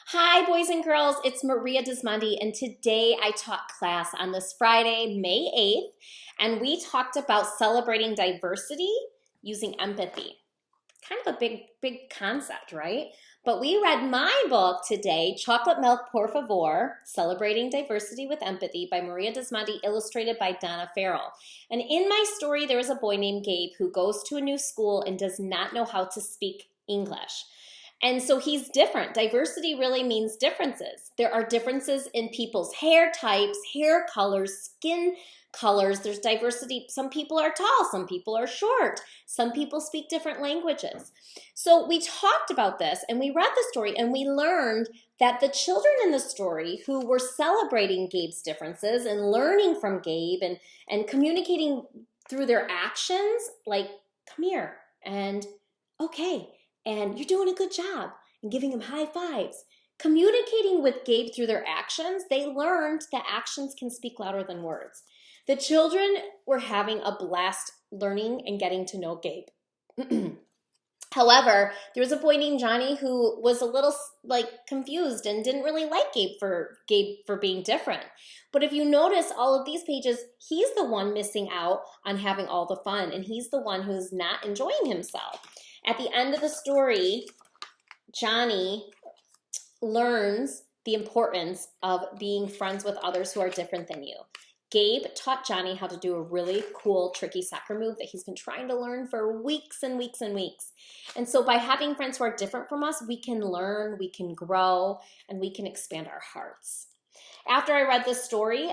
Hi, boys and girls. It's Maria Dismondy, and today I taught class on this Friday, May 8th, and we talked about celebrating diversity using empathy. Kind of a big concept, right? But we read my book today, Chocolate Milk Por Favor, Celebrating Diversity with Empathy by Maria Dismondy, illustrated by Donna Farrell. And in my story, there is a boy named Gabe who goes to a new school and does not know how to speak English. And so he's different. Diversity really means differences. There are differences in people's hair types, hair colors, skin colors. There's diversity. Some people are tall, some people are short, some people speak different languages. So we talked about this and we read the story and we learned that the children in the story who were celebrating Gabe's differences and learning from Gabe and communicating through their actions, like, come here, and okay, and you're doing a good job, and giving them high fives. Communicating with Gabe through their actions, they learned that actions can speak louder than words. The children were having a blast learning and getting to know Gabe. However, there was a boy named Johnny who was a little confused and didn't really like Gabe for being different. But if you notice all of these pages, he's the one missing out on having all the fun, and he's the one who's not enjoying himself. At the end of the story, Johnny learns the importance of being friends with others who are different than you. Gabe taught Johnny how to do a really cool, tricky soccer move that he's been trying to learn for weeks and weeks and weeks. And so by having friends who are different from us, we can learn, we can grow, and we can expand our hearts. After I read this story,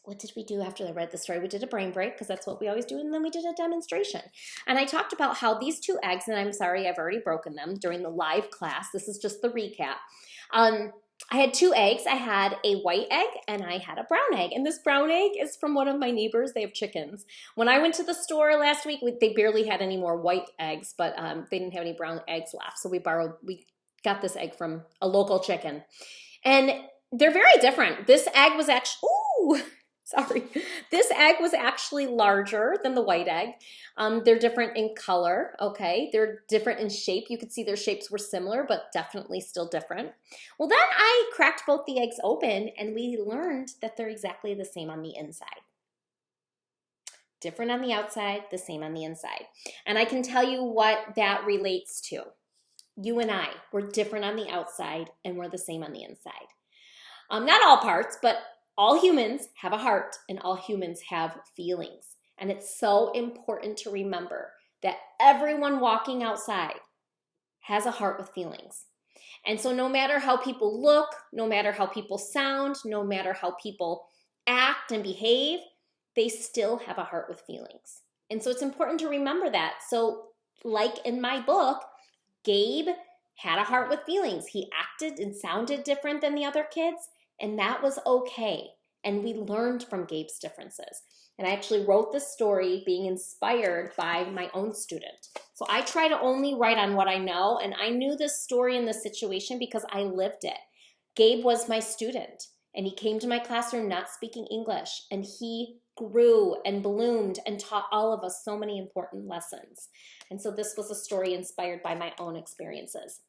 what did we do after I read the story? We did a brain break because that's what we always do, and then we did a demonstration. And I talked about how these two eggs, and I'm sorry, I've already broken them during the live class. This is just the recap. I had two eggs. I had a white egg and I had a brown egg. And this brown egg is from one of my neighbors. They have chickens. When I went to the store last week, they barely had any more white eggs, but they didn't have any brown eggs left. So we got this egg from a local chicken. And they're very different. This egg was actually, this egg was actually larger than the white egg. They're different in color, okay? They're different in shape. You could see their shapes were similar, but definitely still different. Well, then I cracked both the eggs open and we learned that they're exactly the same on the inside. Different on the outside, the same on the inside. And I can tell you what that relates to. You and I, we're different on the outside and we're the same on the inside. Not all parts, but all humans have a heart and all humans have feelings. And it's so important to remember that everyone walking outside has a heart with feelings. And so no matter how people look, no matter how people sound, no matter how people act and behave, they still have a heart with feelings. And so it's important to remember that. So like in my book, Gabe had a heart with feelings. He acted and sounded different than the other kids, and that was okay. And we learned from Gabe's differences. And I actually wrote this story being inspired by my own student. So I try to only write on what I know, and I knew this story and this situation because I lived it. Gabe was my student, and he came to my classroom not speaking English, and he grew and bloomed and taught all of us so many important lessons. And so this was a story inspired by my own experiences.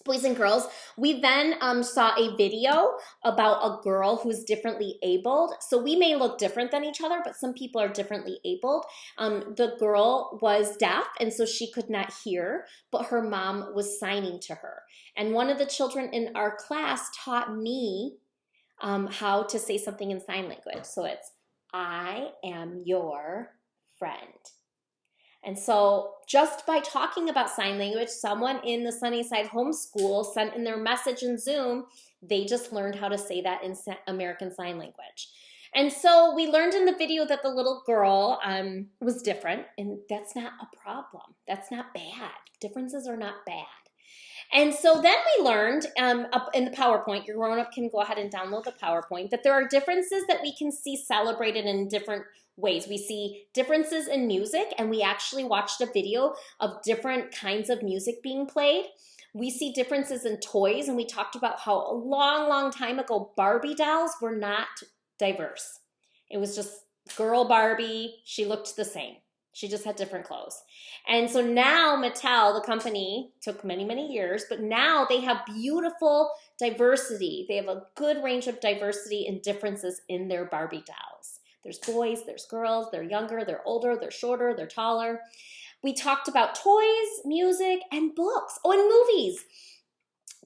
Boys and girls, we then saw a video about a girl who's differently abled. So we may look different than each other, but some people are differently abled. The girl was deaf, and so she could not hear, but her mom was signing to her. And one of the children in our class taught me how to say something in sign language. So it's, I am your friend. And so just by talking about sign language, someone in the Sunny Side homeschool sent in their message in Zoom, they just learned how to say that in American Sign Language. And so we learned in the video that the little girl was different, and that's not a problem. That's not bad. Differences are not bad. And so then we learned up in the PowerPoint, your grown-up can go ahead and download the PowerPoint, that there are differences that we can see celebrated in different ways. We see differences in music, and we actually watched a video of different kinds of music being played. We see differences in toys, and we talked about how a long, long time ago, Barbie dolls were not diverse. It was just girl Barbie, she looked the same. She just had different clothes. And so now Mattel, the company, took many, many years, but now they have beautiful diversity. They have a good range of diversity and differences in their Barbie dolls. There's boys, there's girls, they're younger, they're older, they're shorter, they're taller. We talked about toys, music, and books. Oh, and movies.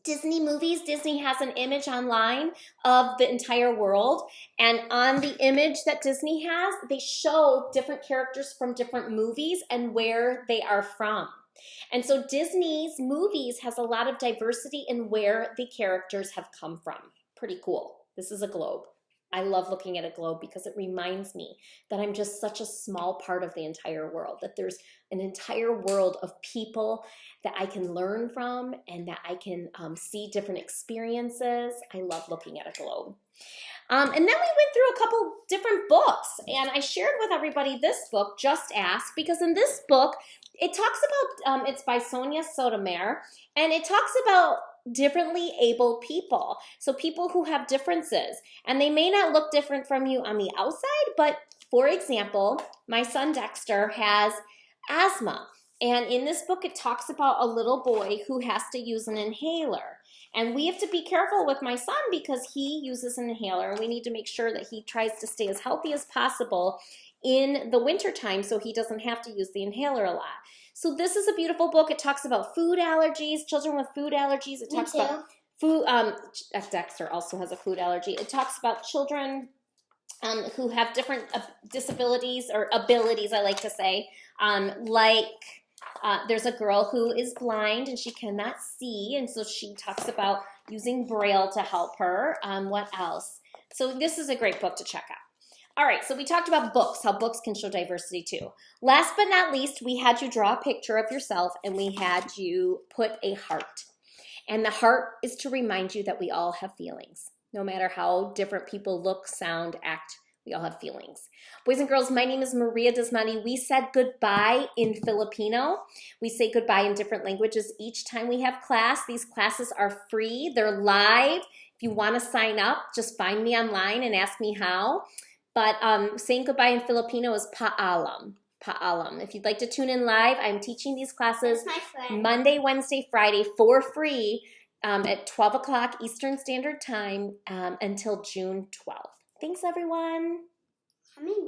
Disney movies. Disney has an image online of the entire world, and on the image that Disney has, they show different characters from different movies and where they are from. And so Disney's movies has a lot of diversity in where the characters have come from. Pretty cool. This is a globe. I love looking at a globe because it reminds me that I'm just such a small part of the entire world, that there's an entire world of people that I can learn from and that I can see different experiences. I love looking at a globe. And then we went through a couple different books, and I shared with everybody this book, Just Ask, because in this book, it talks about, it's by Sonia Sotomayor, and it talks about differently able people. So people who have differences, and they may not look different from you on the outside, but for example, my son Dexter has asthma. And in this book, it talks about a little boy who has to use an inhaler. And we have to be careful with my son because he uses an inhaler. We need to make sure that he tries to stay as healthy as possible in the wintertime so he doesn't have to use the inhaler a lot. So this is a beautiful book. It talks about food allergies, children with food allergies. It talks about food. Dexter also has a food allergy. It talks about children who have different disabilities or abilities, I like to say, there's a girl who is blind and she cannot see, and so she talks about using Braille to help her. What else? So this is a great book to check out. All right, so we talked about books, how books can show diversity too. Last but not least, we had you draw a picture of yourself and we had you put a heart. And the heart is to remind you that we all have feelings. No matter how different people look, sound, act, we all have feelings. Boys and girls, my name is Maria Dismondy. We said goodbye in Filipino. We say goodbye in different languages each time we have class. These classes are free. They're live. If you want to sign up, just find me online and ask me how. But saying goodbye in Filipino is paalam. Paalam. If you'd like to tune in live, I'm teaching these classes Monday, Wednesday, Friday for free at 12 o'clock Eastern Standard Time until June 12th. Thanks, everyone.